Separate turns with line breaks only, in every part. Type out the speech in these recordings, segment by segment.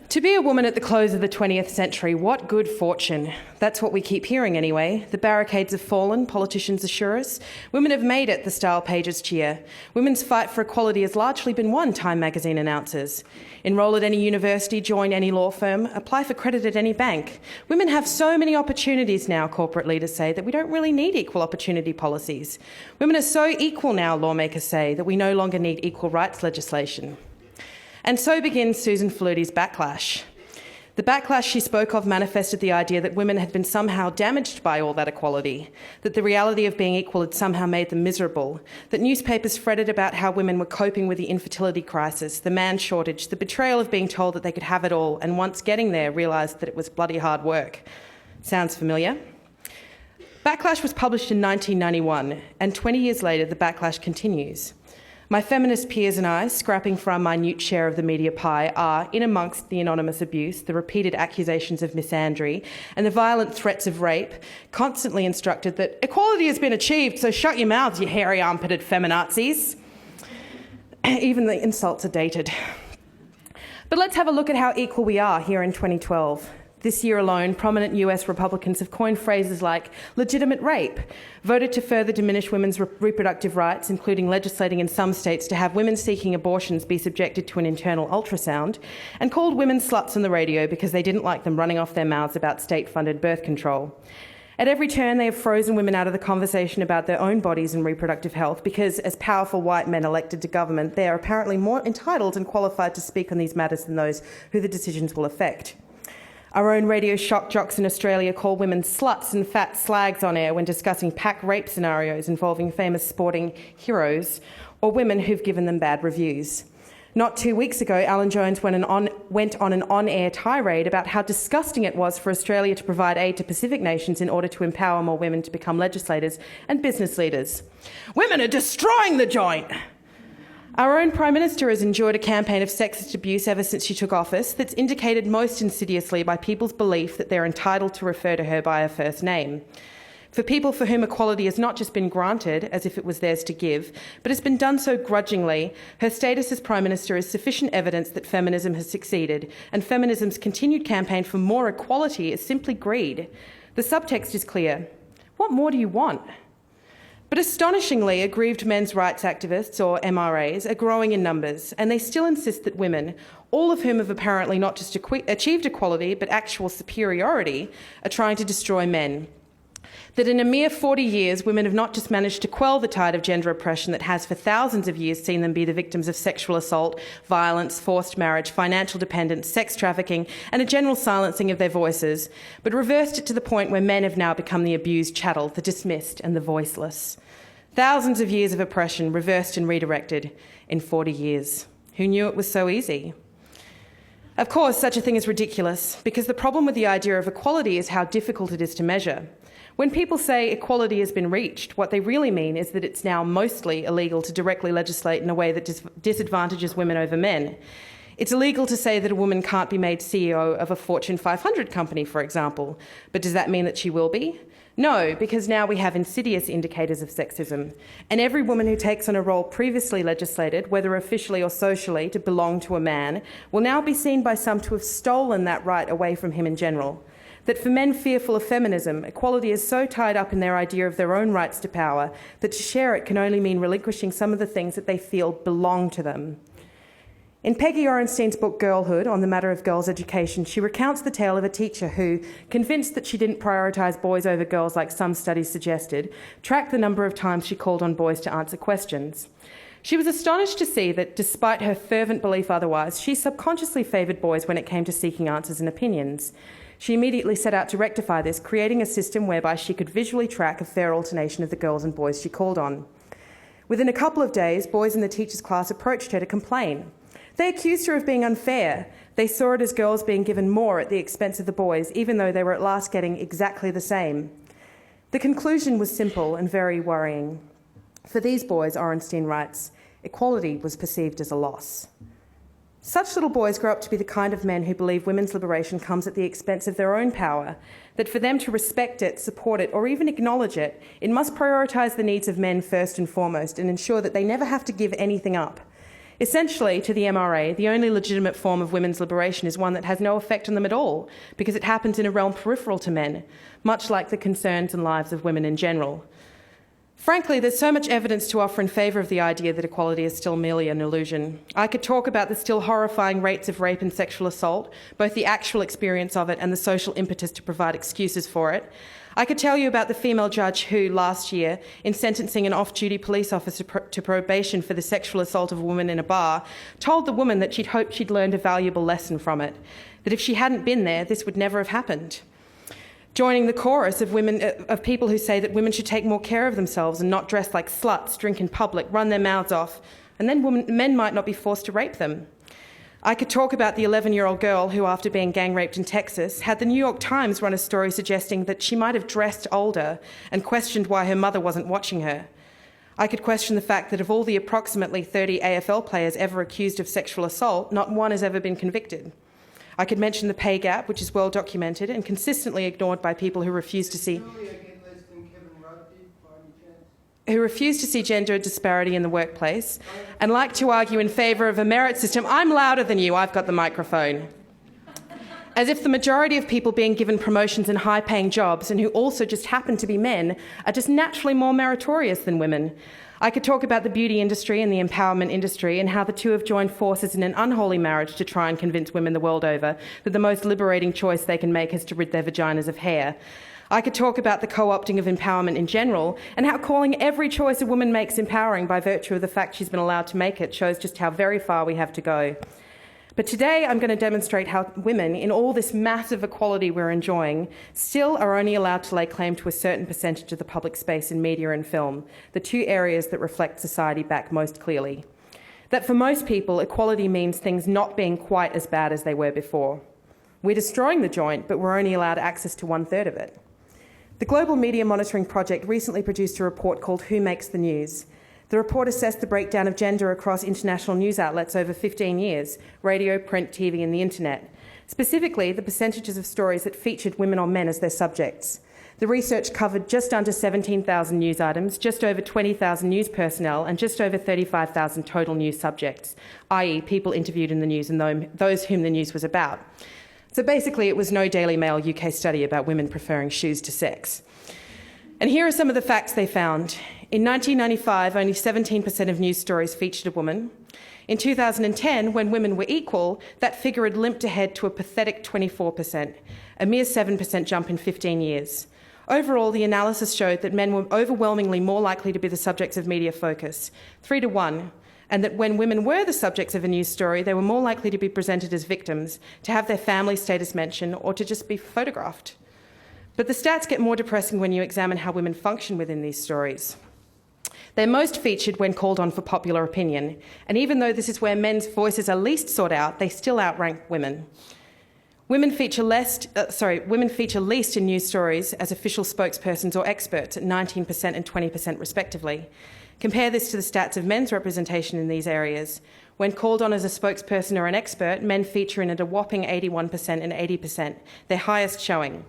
To be a woman at the close of the 20th century, what good fortune. That's what we keep hearing anyway. The barricades have fallen, politicians assure us. Women have made it, the style pages cheer. Women's fight for equality has largely been won, Time magazine announces. Enroll at any university, join any law firm, apply for credit at any bank. Women have so many opportunities now, corporate leaders say, that we don't really need equal opportunity policies. Women are so equal now, lawmakers say, that we no longer need equal rights legislation. And so begins Susan Faluti's backlash. The backlash she spoke of manifested the idea that women had been somehow damaged by all that equality, that the reality of being equal had somehow made them miserable, that newspapers fretted about how women were coping with the infertility crisis, the man shortage, the betrayal of being told that they could have it all, and once getting there, realised that it was bloody hard work. Sounds familiar? Backlash was published in 1991, and 20 years later, the backlash continues. My feminist peers and I, scrapping for our minute share of the media pie, are, in amongst the anonymous abuse, the repeated accusations of misandry, and the violent threats of rape, constantly instructed that equality has been achieved, so shut your mouths, you hairy armpitted feminazis. Even the insults are dated. But let's have a look at how equal we are here in 2012. This year alone, prominent US Republicans have coined phrases like legitimate rape, voted to further diminish women's reproductive rights, including legislating in some states to have women seeking abortions be subjected to an internal ultrasound, and called women sluts on the radio because they didn't like them running off their mouths about state-funded birth control. At every turn, they have frozen women out of the conversation about their own bodies and reproductive health because, as powerful white men elected to government, they are apparently more entitled and qualified to speak on these matters than those who the decisions will affect. Our own radio shock jocks in Australia call women sluts and fat slags on air when discussing pack rape scenarios involving famous sporting heroes or women who've given them bad reviews. Not 2 weeks ago, Alan Jones went on an on-air tirade about how disgusting it was for Australia to provide aid to Pacific nations in order to empower more women to become legislators and business leaders. Women are destroying the joint! Our own Prime Minister has endured a campaign of sexist abuse ever since she took office that's indicated most insidiously by people's belief that they're entitled to refer to her by her first name. For people for whom equality has not just been granted as if it was theirs to give, but has been done so grudgingly, her status as Prime Minister is sufficient evidence that feminism has succeeded, and feminism's continued campaign for more equality is simply greed. The subtext is clear. What more do you want? But astonishingly, aggrieved men's rights activists, or MRAs, are growing in numbers, and they still insist that women, all of whom have apparently not just achieved equality, but actual superiority, are trying to destroy men. That in a mere 40 years, women have not just managed to quell the tide of gender oppression that has for thousands of years seen them be the victims of sexual assault, violence, forced marriage, financial dependence, sex trafficking, and a general silencing of their voices, but reversed it to the point where men have now become the abused chattel, the dismissed and the voiceless. Thousands of years of oppression reversed and redirected in 40 years. Who knew it was so easy? Of course, such a thing is ridiculous, because the problem with the idea of equality is how difficult it is to measure. When people say equality has been reached, what they really mean is that it's now mostly illegal to directly legislate in a way that disadvantages women over men. It's illegal to say that a woman can't be made CEO of a Fortune 500 company, for example. But does that mean that she will be? No, because now we have insidious indicators of sexism. And every woman who takes on a role previously legislated, whether officially or socially, to belong to a man, will now be seen by some to have stolen that right away from him in general. That for men fearful of feminism, equality is so tied up in their idea of their own rights to power that to share it can only mean relinquishing some of the things that they feel belong to them. In Peggy Orenstein's book Girlhood, on the matter of girls' education, she recounts the tale of a teacher who, convinced that she didn't prioritise boys over girls like some studies suggested, tracked the number of times she called on boys to answer questions. She was astonished to see that, despite her fervent belief otherwise, she subconsciously favoured boys when it came to seeking answers and opinions. She immediately set out to rectify this, creating a system whereby she could visually track a fair alternation of the girls and boys she called on. Within a couple of days, boys in the teacher's class approached her to complain. They accused her of being unfair. They saw it as girls being given more at the expense of the boys, even though they were at last getting exactly the same. The conclusion was simple and very worrying. For these boys, Orenstein writes, equality was perceived as a loss. Such little boys grow up to be the kind of men who believe women's liberation comes at the expense of their own power, that for them to respect it, support it, or even acknowledge it, it must prioritise the needs of men first and foremost and ensure that they never have to give anything up. Essentially, to the MRA, the only legitimate form of women's liberation is one that has no effect on them at all, because it happens in a realm peripheral to men, much like the concerns and lives of women in general. Frankly, there's so much evidence to offer in favour of the idea that equality is still merely an illusion. I could talk about the still horrifying rates of rape and sexual assault, both the actual experience of it and the social impetus to provide excuses for it. I could tell you about the female judge who, last year, in sentencing an off-duty police officer to probation for the sexual assault of a woman in a bar, told the woman that she'd hoped she'd learned a valuable lesson from it, that if she hadn't been there, this would never have happened. Joining the chorus of people who say that women should take more care of themselves and not dress like sluts, drink in public, run their mouths off, and then men might not be forced to rape them. I could talk about the 11-year-old girl who, after being gang raped in Texas, had the New York Times run a story suggesting that she might have dressed older and questioned why her mother wasn't watching her. I could question the fact that of all the approximately 30 AFL players ever accused of sexual assault, not one has ever been convicted. I could mention the pay gap, which is well documented and consistently ignored by people who refuse to see gender disparity in the workplace and like to argue in favour of a merit system. I'm louder than you, I've got the microphone. As if the majority of people being given promotions in high-paying jobs and who also just happen to be men are just naturally more meritorious than women. I could talk about the beauty industry and the empowerment industry and how the two have joined forces in an unholy marriage to try and convince women the world over that the most liberating choice they can make is to rid their vaginas of hair. I could talk about the co-opting of empowerment in general and how calling every choice a woman makes empowering by virtue of the fact she's been allowed to make it shows just how very far we have to go. But today I'm going to demonstrate how women, in all this massive equality we're enjoying, still are only allowed to lay claim to a certain percentage of the public space in media and film, the two areas that reflect society back most clearly. That for most people, equality means things not being quite as bad as they were before. We're destroying the joint, but we're only allowed access to 1/3 of it. The Global Media Monitoring Project recently produced a report called Who Makes the News? The report assessed the breakdown of gender across international news outlets over 15 years, radio, print, TV and the internet. Specifically, the percentages of stories that featured women or men as their subjects. The research covered just under 17,000 news items, just over 20,000 news personnel and just over 35,000 total news subjects, i.e. people interviewed in the news and those whom the news was about. So basically, it was no Daily Mail UK study about women preferring shoes to sex. And here are some of the facts they found. In 1995, only 17% of news stories featured a woman. In 2010, when women were equal, that figure had limped ahead to a pathetic 24%, a mere 7% jump in 15 years. Overall, the analysis showed that men were overwhelmingly more likely to be the subjects of media focus, 3-1, and that when women were the subjects of a news story, they were more likely to be presented as victims, to have their family status mentioned, or to just be photographed. But the stats get more depressing when you examine how women function within these stories. They're most featured when called on for popular opinion, and even though this is where men's voices are least sought out, they still outrank women. Women feature least in news stories as official spokespersons or experts at 19% and 20% respectively. Compare this to the stats of men's representation in these areas. When called on as a spokesperson or an expert, men feature in at a whopping 81% and 80%, their highest showing.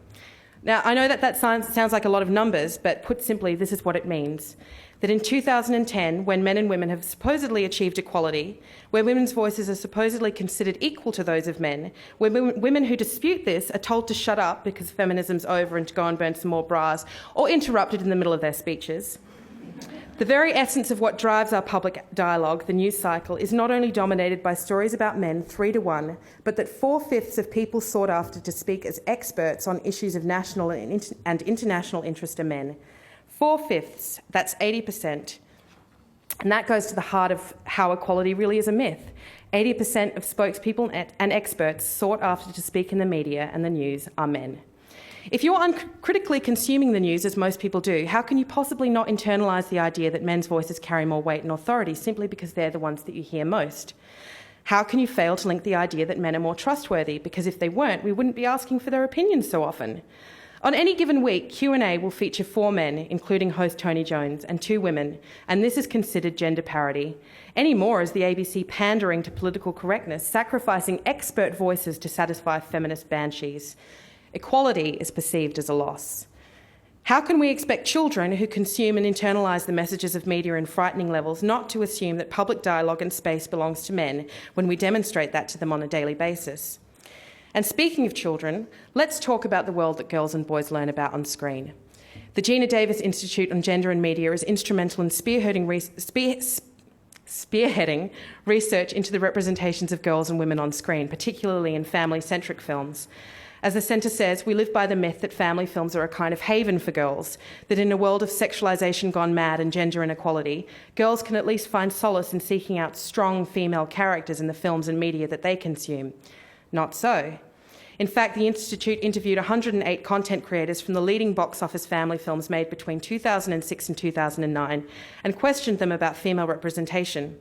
Now, I know that sounds like a lot of numbers, but put simply, this is what it means. That in 2010, when men and women have supposedly achieved equality, where women's voices are supposedly considered equal to those of men, where women who dispute this are told to shut up because feminism's over and to go and burn some more bras, or interrupted in the middle of their speeches. The very essence of what drives our public dialogue, the news cycle, is not only dominated by stories about men 3-1, but that 4/5 of people sought after to speak as experts on issues of national and international interest are men. 4/5, that's 80%. And that goes to the heart of how equality really is a myth. 80% of spokespeople and experts sought after to speak in the media and the news are men. If you're uncritically consuming the news, as most people do, how can you possibly not internalise the idea that men's voices carry more weight and authority simply because they're the ones that you hear most? How can you fail to link the idea that men are more trustworthy? Because if they weren't, we wouldn't be asking for their opinions so often. On any given week, Q&A will feature 4 men, including host Tony Jones, and 2 women, and this is considered gender parity. Any more is the ABC pandering to political correctness, sacrificing expert voices to satisfy feminist banshees. Equality is perceived as a loss. How can we expect children who consume and internalise the messages of media in frightening levels not to assume that public dialogue and space belongs to men when we demonstrate that to them on a daily basis? And speaking of children, let's talk about the world that girls and boys learn about on screen. The Gina Davis Institute on Gender and Media is instrumental in spearheading research into the representations of girls and women on screen, particularly in family-centric films. As the centre says, we live by the myth that family films are a kind of haven for girls, that in a world of sexualisation gone mad and gender inequality, girls can at least find solace in seeking out strong female characters in the films and media that they consume. Not so. In fact, the Institute interviewed 108 content creators from the leading box office family films made between 2006 and 2009 and questioned them about female representation.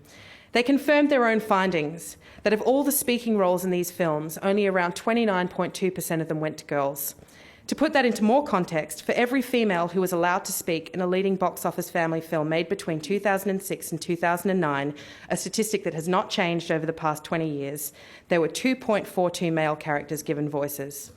They confirmed their own findings, that of all the speaking roles in these films, only around 29.2% of them went to girls. To put that into more context, for every female who was allowed to speak in a leading box office family film made between 2006 and 2009, a statistic that has not changed over the past 20 years, there were 2.42 male characters given voices.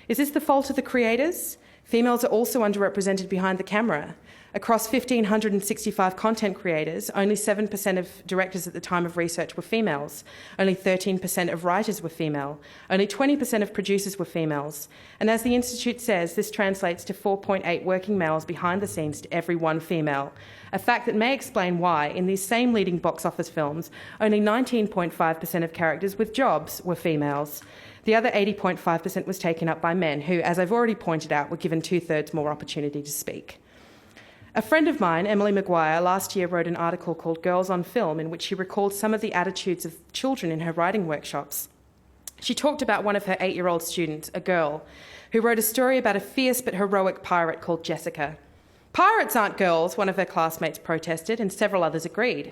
Is this the fault of the creators? Females are also underrepresented behind the camera. Across 1,565 content creators, only 7% of directors at the time of research were females. Only 13% of writers were female. Only 20% of producers were females. And as the Institute says, this translates to 4.8 working males behind the scenes to every one female. A fact that may explain why, in these same leading box office films, only 19.5% of characters with jobs were females. The other 80.5% was taken up by men who, as I've already pointed out, were given 2/3 more opportunity to speak. A friend of mine, Emily Maguire, last year wrote an article called Girls on Film in which she recalled some of the attitudes of children in her writing workshops. She talked about one of her 8-year-old students, a girl, who wrote a story about a fierce but heroic pirate called Jessica. "Pirates aren't girls," one of her classmates protested, and several others agreed.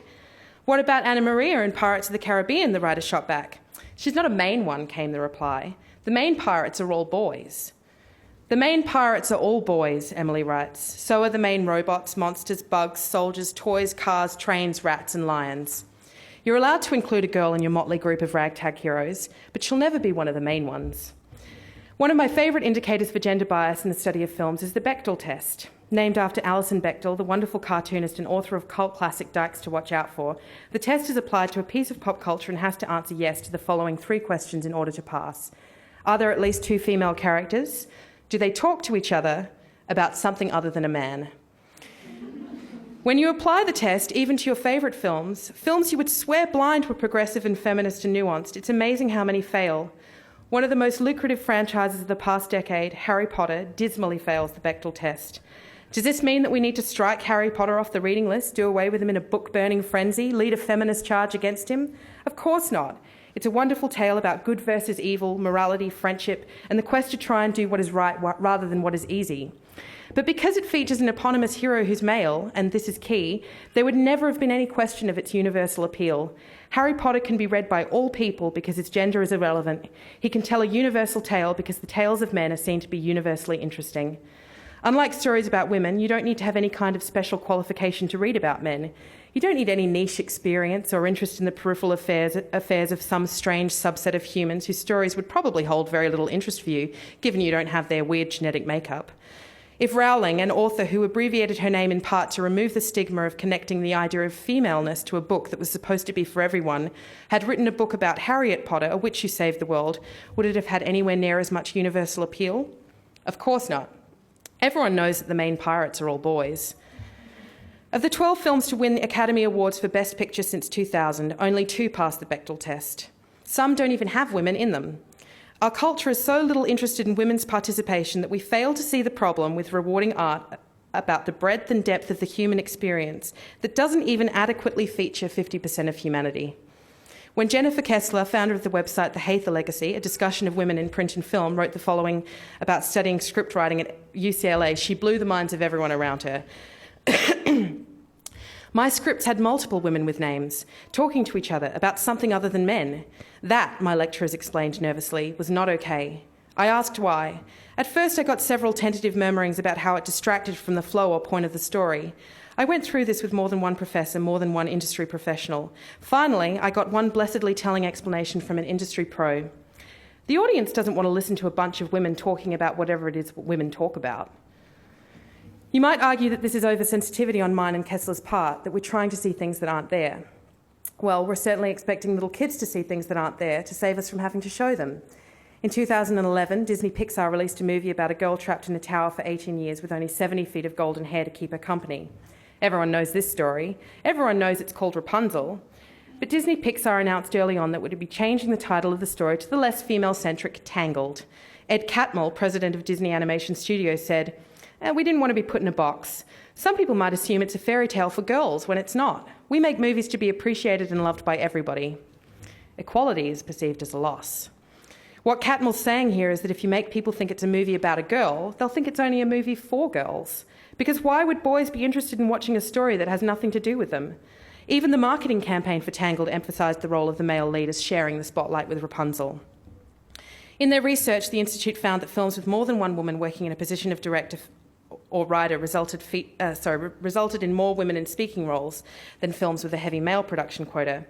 "What about Anna Maria in Pirates of the Caribbean?" the writer shot back. "She's not a main one," came the reply. "The main pirates are all boys." "The main pirates are all boys," Emily writes. "So are the main robots, monsters, bugs, soldiers, toys, cars, trains, rats and lions. You're allowed to include a girl in your motley group of ragtag heroes, but she'll never be one of the main ones." One of my favourite indicators for gender bias in the study of films is the Bechdel test. Named after Alison Bechdel, the wonderful cartoonist and author of cult classic Dykes to Watch Out For, the test is applied to a piece of pop culture and has to answer yes to the following 3 questions in order to pass. Are there at least 2 female characters? Do they talk to each other about something other than a man? When you apply the test, even to your favourite films you would swear blind were progressive and feminist and nuanced, it's amazing how many fail. One of the most lucrative franchises of the past decade, Harry Potter, dismally fails the Bechdel test. Does this mean that we need to strike Harry Potter off the reading list, do away with him in a book-burning frenzy, lead a feminist charge against him? Of course not. It's a wonderful tale about good versus evil, morality, friendship, and the quest to try and do what is right rather than what is easy. But because it features an eponymous hero who's male, and this is key, there would never have been any question of its universal appeal. Harry Potter can be read by all people because its gender is irrelevant. He can tell a universal tale because the tales of men are seen to be universally interesting. Unlike stories about women, you don't need to have any kind of special qualification to read about men. You don't need any niche experience or interest in the peripheral affairs of some strange subset of humans whose stories would probably hold very little interest for you, given you don't have their weird genetic makeup. If Rowling, an author who abbreviated her name in part to remove the stigma of connecting the idea of femaleness to a book that was supposed to be for everyone, had written a book about Harriet Potter, a witch who saved the world, would it have had anywhere near as much universal appeal? Of course not. Everyone knows that the main pirates are all boys. Of the 12 films to win the Academy Awards for Best Picture since 2000, only 2 passed the Bechdel test. Some don't even have women in them. Our culture is so little interested in women's participation that we fail to see the problem with rewarding art about the breadth and depth of the human experience that doesn't even adequately feature 50% of humanity. When Jennifer Kessler, founder of the website The Haitha Legacy, a discussion of women in print and film, wrote the following about studying script writing at UCLA, she blew the minds of everyone around her. My scripts had multiple women with names, talking to each other about something other than men. That, my lecturers explained nervously, was not okay. I asked why. At first I got several tentative murmurings about how it distracted from the flow or point of the story. I went through this with more than one professor, more than one industry professional. Finally, I got one blessedly telling explanation from an industry pro. The audience doesn't want to listen to a bunch of women talking about whatever it is women talk about. You might argue that this is oversensitivity on mine and Kessler's part, that we're trying to see things that aren't there. Well, we're certainly expecting little kids to see things that aren't there to save us from having to show them. In 2011, Disney Pixar released a movie about a girl trapped in a tower for 18 years with only 70 feet of golden hair to keep her company. Everyone knows this story. Everyone knows it's called Rapunzel. But Disney Pixar announced early on that it would be changing the title of the story to the less female-centric Tangled. Ed Catmull, president of Disney Animation Studios, said, "We didn't want to be put in a box. Some people might assume it's a fairy tale for girls when it's not. We make movies to be appreciated and loved by everybody." Equality is perceived as a loss. What Catmull's saying here is that if you make people think it's a movie about a girl, they'll think it's only a movie for girls. Because why would boys be interested in watching a story that has nothing to do with them? Even the marketing campaign for Tangled emphasised the role of the male lead as sharing the spotlight with Rapunzel. In their research, the Institute found that films with more than one woman working in a position of director or writer resulted in more women in speaking roles than films with a heavy male production quota.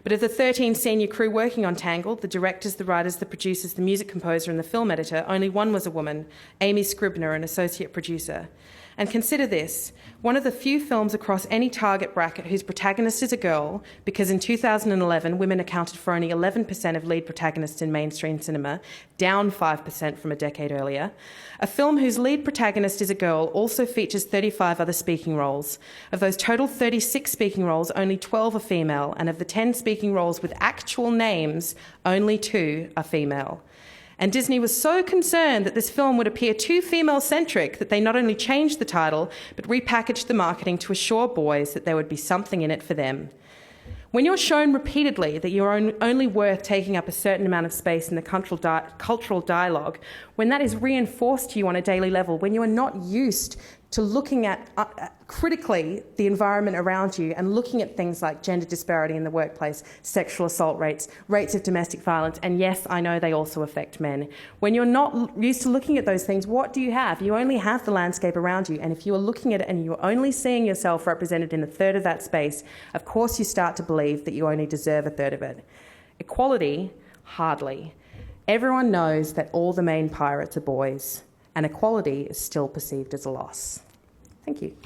But of the 13 senior crew working on Tangled, the directors, the writers, the producers, the music composer and the film editor, only one was a woman, Amy Scribner, an associate producer. And consider this, one of the few films across any target bracket whose protagonist is a girl, because in 2011 women accounted for only 11% of lead protagonists in mainstream cinema, down 5% from a decade earlier. A film whose lead protagonist is a girl also features 35 other speaking roles. Of those total 36 speaking roles, only 12 are female, and of the 10 speaking roles with actual names, only 2 are female. And Disney was so concerned that this film would appear too female-centric that they not only changed the title, but repackaged the marketing to assure boys that there would be something in it for them. When you're shown repeatedly that you're only worth taking up a certain amount of space in the cultural dialogue, when that is reinforced to you on a daily level, when you are not used to looking at critically the environment around you and looking at things like gender disparity in the workplace, sexual assault rates, rates of domestic violence, and yes, I know they also affect men. When you're not used to looking at those things, what do you have? You only have the landscape around you, and if you are looking at it and you're only seeing yourself represented in a third of that space, of course you start to believe that you only deserve a third of it. Equality? Hardly. Everyone knows that all the main pirates are boys, and equality is still perceived as a loss. Thank you.